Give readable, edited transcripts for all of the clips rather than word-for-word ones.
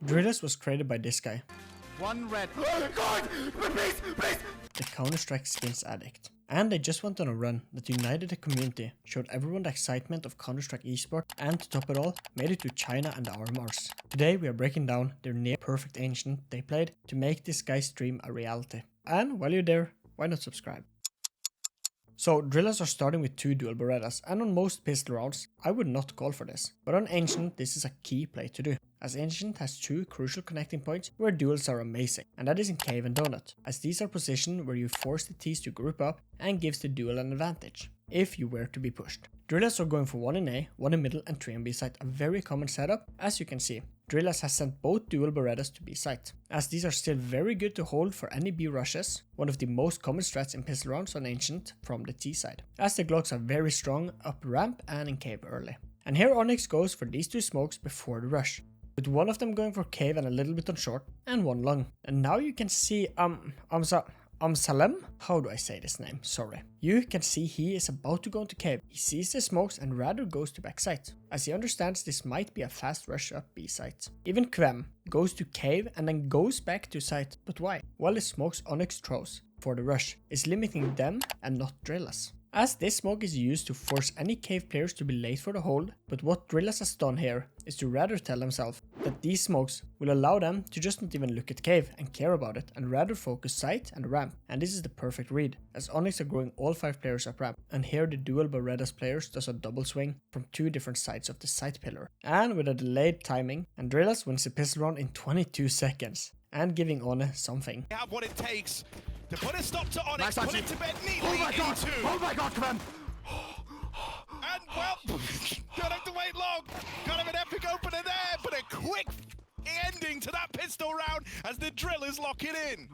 Drillas was created by this guy. One red. Oh God! Please, please! The Counter-Strike skins addict. And they just went on a run that united the community, showed everyone the excitement of Counter-Strike esport, and to top it all, made it to China and the RMRs. Today we are breaking down their near perfect ancient they played to make this guy's dream a reality. And while you're there, why not subscribe? So Drillas are starting with 2 dual Berettas, and on most pistol rounds, I would not call for this. But on Ancient, this is a key play to do, as Ancient has 2 crucial connecting points where duels are amazing, and that is in Cave and Donut, as these are positioned where you force the Ts to group up and gives the duel an advantage, if you were to be pushed. Drillas are going for 1 in A, 1 in middle and 3 in B site, a very common setup, as you can see. Drillas has sent both dual Berettas to B site, as these are still very good to hold for any B rushes, one of the most common strats in pistol rounds on Ancient from the T side, as the Glocks are very strong up ramp and in Cave early. And here Onyx goes for these 2 smokes before the rush, with one of them going for Cave and a little bit on short, and one long. And now you can see Salem? How do I say this name? Sorry. You can see he is about to go into Cave. He sees the smokes and rather goes to back site, as he understands this might be a fast rush up B site. Even Quem goes to Cave and then goes back to site. But why? Well, the smokes Onyx throws for the rush is limiting them and not Drillas, as this smoke is used to force any Cave players to be late for the hold, but what Drillas has done here is to rather tell themselves that these smokes will allow them to just not even look at Cave and care about it, and rather focus site and ramp. And this is the perfect read, as Onyx are going all 5 players up ramp, and here the dual Berettas players does a double swing from 2 different sides of the site pillar, and with a delayed timing, and Drillas wins the pistol round in 22 seconds, and giving One something. They have what it takes to put a stop to Onyx, Nice, put it to bed neatly Oh my God! into... Oh my God, come on! And well, don't have to wait long. Kind of an epic opener there, but a quick ending to that pistol round as the Drillas lock it in.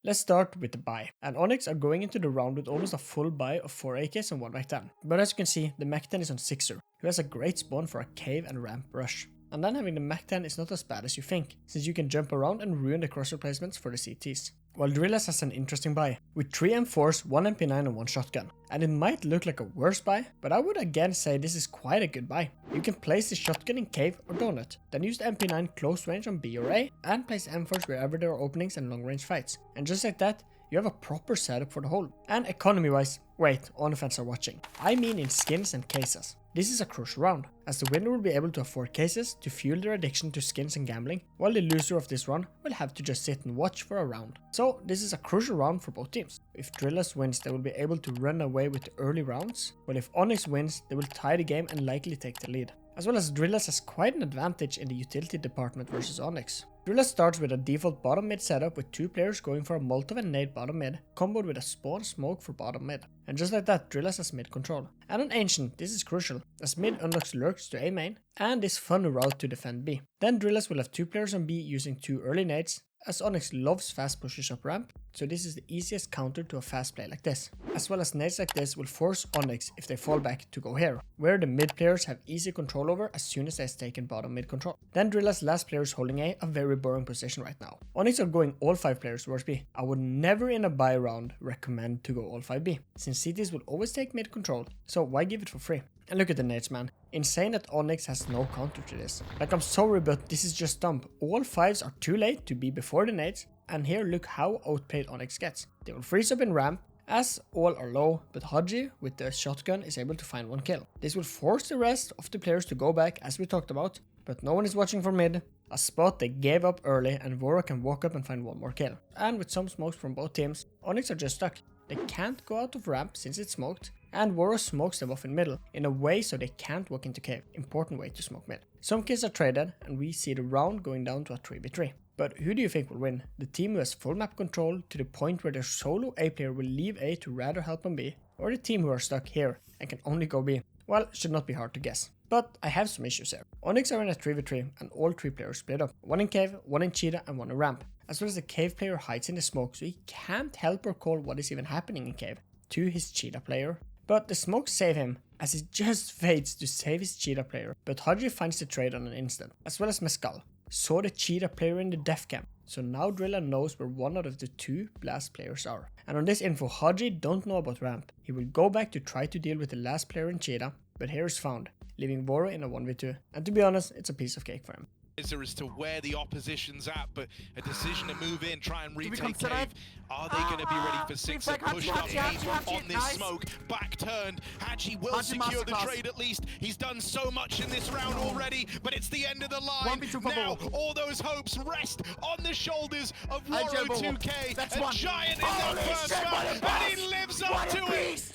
Let's start with the buy, and Onyx are going into the round with almost a full buy of 4 AKs and 1 Mac-10. But as you can see, the Mac-10 is on 6er, who has a great spawn for a Cave and ramp rush. And then having the Mac-10 is not as bad as you think, since you can jump around and ruin the cross replacements for the CTs. While Drillas has an interesting buy, with 3 M4s, 1 MP9 and 1 shotgun. And it might look like a worse buy, but I would again say this is quite a good buy. You can place the shotgun in Cave or Donut, then use the MP9 close range on B or A, and place M4s wherever there are openings and long range fights. And just like that, you have a proper setup for the hold. And economy wise, wait, Ohnepixles are watching. I mean in skins and cases. This is a crucial round, as the winner will be able to afford cases to fuel their addiction to skins and gambling, while the loser of this run will have to just sit and watch for a round. So this is a crucial round for both teams. If Drillas wins, they will be able to run away with the early rounds, while if Onyx wins, they will tie the game and likely take the lead. As well as Drillas has quite an advantage in the utility department versus Onyx. Drillas starts with a default bottom mid setup with 2 players going for a Molotov and nade bottom mid, comboed with a spawn smoke for bottom mid. And just like that, Drillas has mid control. And on Ancient, this is crucial, as mid unlocks lurks to A main, and this fun route to defend B. Then Drillas will have 2 players on B using 2 early nades, as Onyx loves fast pushes up ramp, so this is the easiest counter to a fast play like this. As well as nades like this will force Onyx, if they fall back, to go here, where the mid players have easy control over as soon as they have taken bottom mid control. Then Drillas last player is holding A very boring position right now. Onyx are going all 5 players towards B. I would never in a buy round recommend to go all 5 B, since CTs will always take mid control, so why give it for free? And look at the nades, man. Insane that Onyx has no counter to this. Like, I'm sorry, but this is just dumb. All 5s are too late to be before the nades, and here look how outplayed Onyx gets. They will freeze up in ramp, as all are low, but Haji with the shotgun is able to find 1 kill. This will force the rest of the players to go back, as we talked about, but no one is watching for mid, a spot they gave up early, and Vora can walk up and find 1 more kill. And with some smokes from both teams, Onyx are just stuck. They can't go out of ramp since it's smoked, and Vora smokes them off in middle, in a way so they can't walk into Cave. Important way to smoke mid. Some kills are traded, and we see the round going down to a 3v3. But who do you think will win? The team who has full map control to the point where their solo A player will leave A to rather help on B, or the team who are stuck here and can only go B? Well, should not be hard to guess. But I have some issues here. Onyx are in a 3v3 and all 3 players split up. 1 in Cave, 1 in Cheetah and 1 in ramp. As well as the Cave player hides in the smoke, so he can't help or call what is even happening in Cave to his Cheetah player. But the smokes save him, as he just fades to save his Cheetah player. But Haji finds the trade on an instant, as well as Mescal saw the Cheetah player in the def cam, so now Drilla knows where one out of the 2 blast players are. And on this info, Haji don't know about ramp. He will go back to try to deal with the last player in Cheetah, but here is found, leaving Vora in a 1v2, and to be honest, it's a piece of cake for him. as to where the opposition's at, but a decision to move in, try and retake consider cave. it? Are they going to be ready for six? Feedback, Pushed up Hachi, on this nice. smoke, back turned. Hachi will Hachi secure the masterclass. trade at least. He's done so much in this round already, but it's the end of the line. 1v2 for Now ball. all those hopes rest on the shoulders of Hey, Waro Jumbo, 2K. that's A one. giant in Holy that first shit, what a round, and boss! he lives up What a to it. beast!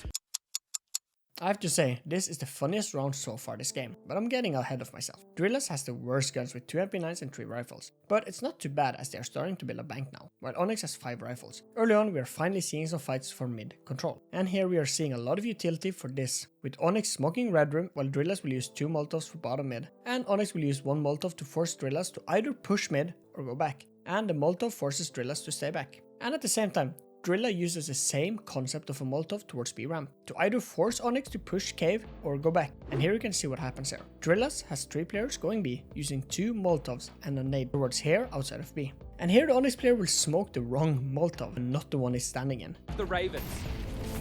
I have to say, this is the funniest round so far this game, but I'm getting ahead of myself. Drillas has the worst guns with 2 MP9s and 3 rifles, but it's not too bad as they are starting to build a bank now, while Onyx has 5 rifles. Early on we are finally seeing some fights for mid control, and here we are seeing a lot of utility for this, with Onyx smoking red room while Drillas will use 2 molotovs for bottom mid, and Onyx will use 1 molotov to force Drillas to either push mid or go back, and the molotov forces Drillas to stay back. And at the same time, Drilla uses the same concept of a molotov towards B ramp, to either force Onyx to push cave or go back, and here you can see what happens here. Drillas has 3 players going B, using 2 molotovs and a nade towards here outside of B. And here the Onyx player will smoke the wrong molotov, and not the one he's standing in. The Ravens.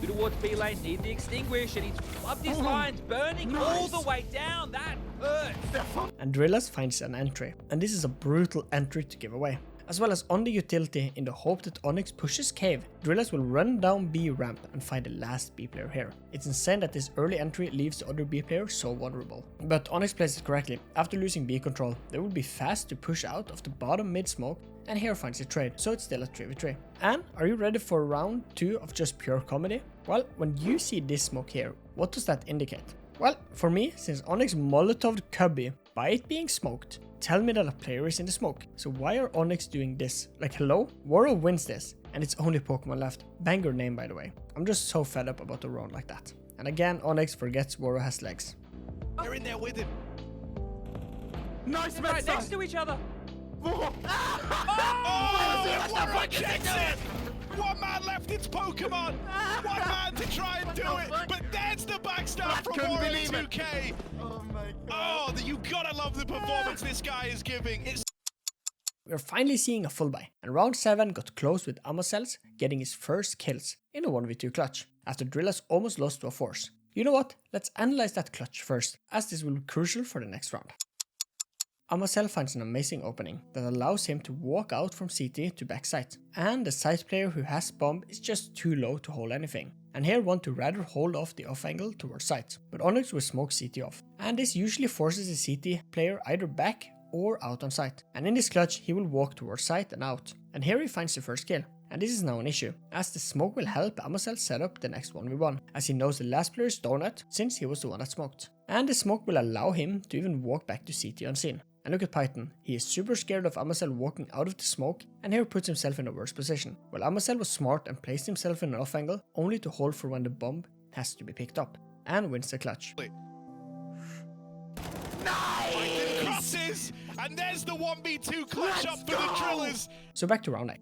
Good towards B lane, need the extinguish, and he's up his lines, burning all the way down. That hurts. And Drillas finds an entry, and this is a brutal entry to give away. As well as on the utility in the hope that Onyx pushes cave, Drillas will run down B ramp and find the last B player here. It's insane that this early entry leaves the other B player so vulnerable. But Onyx plays it correctly. After losing B control, they will be fast to push out of the bottom mid smoke, and here finds a trade, so it's still a 3v3. And are you ready for round 2 of just pure comedy? Well, when you see this smoke here, what does that indicate? Well, for me, since Onyx molotoved Cubby by it being smoked, tell me that a player is in the smoke. So why are Onyx doing this? Like, hello? Waro wins this, and it's only Pokemon left. Banger name, by the way. I'm just so fed up about the round like that. And again, Onyx forgets Waro has legs. They're in there with him. Nice, Right Mexa! next to each other. Oh, Waro gets it! One man left, it's Pokemon! One man to try and do it, but there's the backstab from couldn't Waro believe it. 2K! Oh my god. Oh, you gotta love the performance this guy is giving. It's We're finally seeing a full buy, and round 7 got close with Amacels getting his first kills in a 1v2 clutch, after Drillas almost lost to a force. You know what? Let's analyze that clutch first, as this will be crucial for the next round. Amacel finds an amazing opening that allows him to walk out from CT to back site, and the site player who has bomb is just too low to hold anything, and here want to rather hold off the off angle towards site, but Onyx will smoke CT off, and this usually forces the CT player either back or out on site, and in this clutch he will walk towards site and out, and here he finds the first kill. And this is now an issue, as the smoke will help Amacel set up the next 1v1, as he knows the last player is donut since he was the one that smoked, and the smoke will allow him to even walk back to CT unseen. And look at Python, he is super scared of Amacel walking out of the smoke, and here puts himself in a worse position, while Amacel was smart and placed himself in an off angle only to hold for when the bomb has to be picked up, and wins the clutch. Python crosses, and there's the 1v2 clutch up for the Drillas. So back to round 8.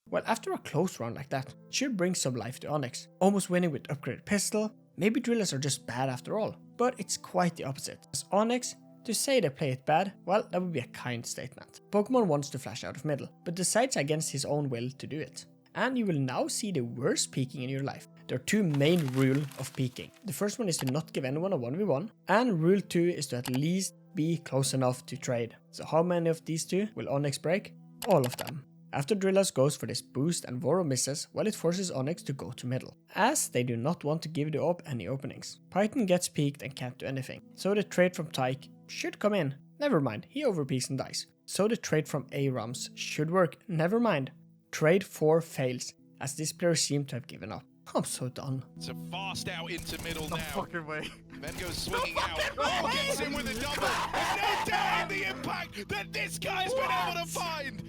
Well, after a close round like that, it should bring some life to Onyx, almost winning with upgraded pistol. Maybe Drillas are just bad after all, but it's quite the opposite, as Onyx, to say they play it bad, well, that would be a kind statement. Pokemon wants to flash out of middle, but decides against his own will to do it. And you will now see the worst peeking in your life. There are 2 main rules of peeking. The first one is to not give anyone a 1v1, and rule 2 is to at least be close enough to trade. So how many of these 2 will Onyx break? All of them. After Drillas goes for this boost and Waro misses, well, it forces Onyx to go to middle, as they do not want to give the op any openings. Python gets peeked and can't do anything, so the trade from Tyke should come in. Never mind, he overpeaks and dies. So the trade from A-Rams should work. Never mind. Trade 4 fails, as this player seemed to have given up. I'm so done. It's a fast out into middle No now. fucking way. Then goes swinging out. Oh, gets in with a double. There's no doubting the impact that this guy's been able to find.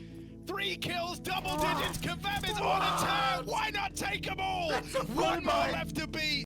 3 kills, double digits. Kavem is on a tear. Why not take them all? One more left to beat.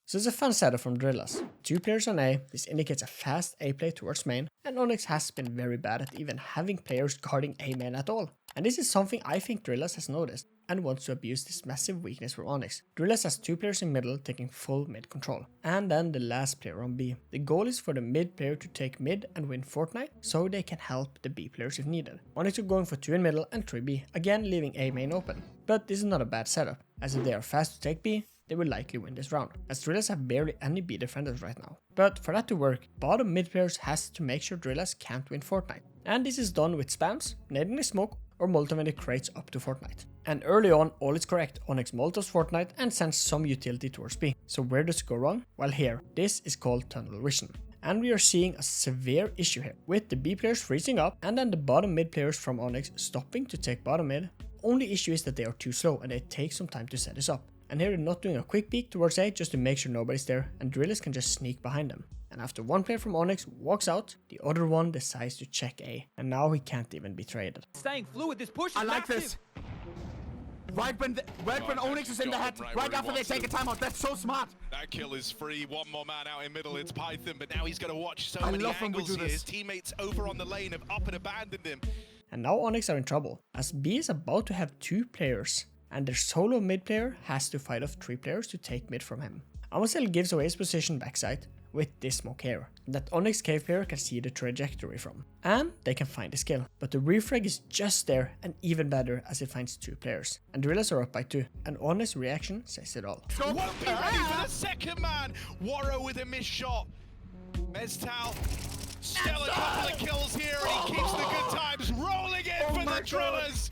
So it's a fun setup from Drillas. 2 players on A, this indicates a fast A play towards main, and Onyx has been very bad at even having players guarding A main at all. And this is something I think Drillas has noticed, and wants to abuse this massive weakness for Onyx. Drillas has 2 players in middle taking full mid control, and then the last player on B. The goal is for the mid player to take mid and win Fortnite, so they can help the B players if needed. Onyx are going for 2 in middle and 3 B, again leaving A main open. But this is not a bad setup, as if they are fast to take B, they will likely win this round, as Drillas have barely any B defenders right now. But for that to work, bottom mid players has to make sure Drillas can't win Fortnite. And this is done with spams, nading the smoke, or multiple the crates up to Fortnite. And early on, all is correct. Onyx molotofs Fortnite and sends some utility towards B. So where does it go wrong? Well here, this is called tunnel vision. And we are seeing a severe issue here, with the B players freezing up and then the bottom mid players from Onyx stopping to take bottom mid. Only issue is that they are too slow and they take some time to set this up. And here they're not doing a quick peek towards A just to make sure nobody's there, and Drillas can just sneak behind them. And after one player from Onyx walks out, the other one decides to check A, and now he can't even be traded. Staying fluid, this push is I like massive. this. Right when Onyx is in the head, right after they take a timeout. That's so smart. That kill is free. One more man out in middle. It's Python, but now he's got to watch so I many love when we angles do here. His this. teammates over on the lane have up and abandoned him. And now Onyx are in trouble, as B is about to have 2 players, and their solo mid player has to fight off 3 players to take mid from him. Amosel gives away his position backside with this smoke here, that Onyx cave player can see the trajectory from, and they can find the skill. But the refrag is just there, and even better as it finds 2 players. And Drillas are up by 2, and Onyx's reaction says it all. Won't be ready for the second man. Warrow with a missed shot. Meztal, still a couple of kills here. He keeps the good times rolling in for the Drillas.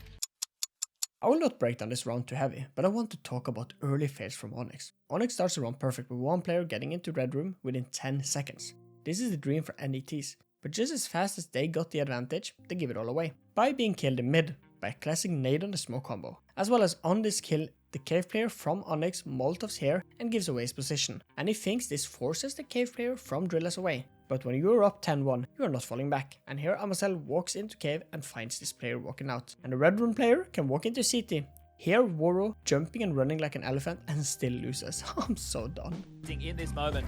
I will not break down this round too heavy, but I want to talk about early fails from Onyx. Onyx starts the round perfect with one player getting into red room within 10 seconds. This is the dream for NETs, but just as fast as they got the advantage, they give it all away. By being killed in mid by a classic nade on the smoke combo, as well as on this kill, the cave player from Onyx molotovs here and gives away his position, and he thinks this forces the cave player from Drillas away. But when you are up 10-1, you are not falling back, and here Amosel walks into cave and finds this player walking out, and the red room player can walk into CT. Here Warrow jumping and running like an elephant and still loses. I'm so done. In this moment.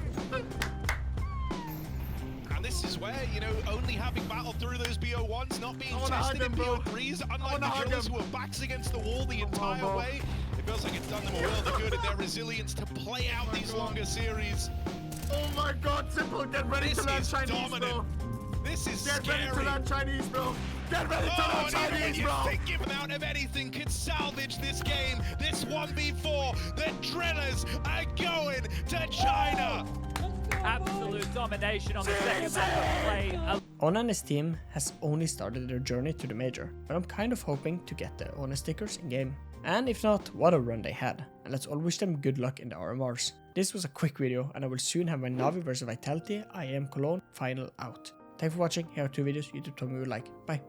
And this is where, you know, only having battled through those BO1s, not being tested in BO3s, unlike the Drillas who were backs against the wall the entire way, it feels like it's done them a world of good in their resilience to play out these longer series. Oh my god, Simple, get ready to learn Chinese, bro. This is Get scary. ready to learn Chinese, bro. Get ready to learn And even when Chinese, you bro. think giving amount of anything could salvage this game, this 1v4, the Drillas are going to China. Absolute domination on the second map of play. Ona and his team has only started their journey to the major, but I'm kind of hoping to get the Ona stickers in game. And if not, what a run they had, and let's all wish them good luck in the RMRs. This was a quick video, and I will soon have my Navi vs Vitality IM Cologne final out. Thanks for watching. Here are 2 videos YouTube told me you would like. Bye.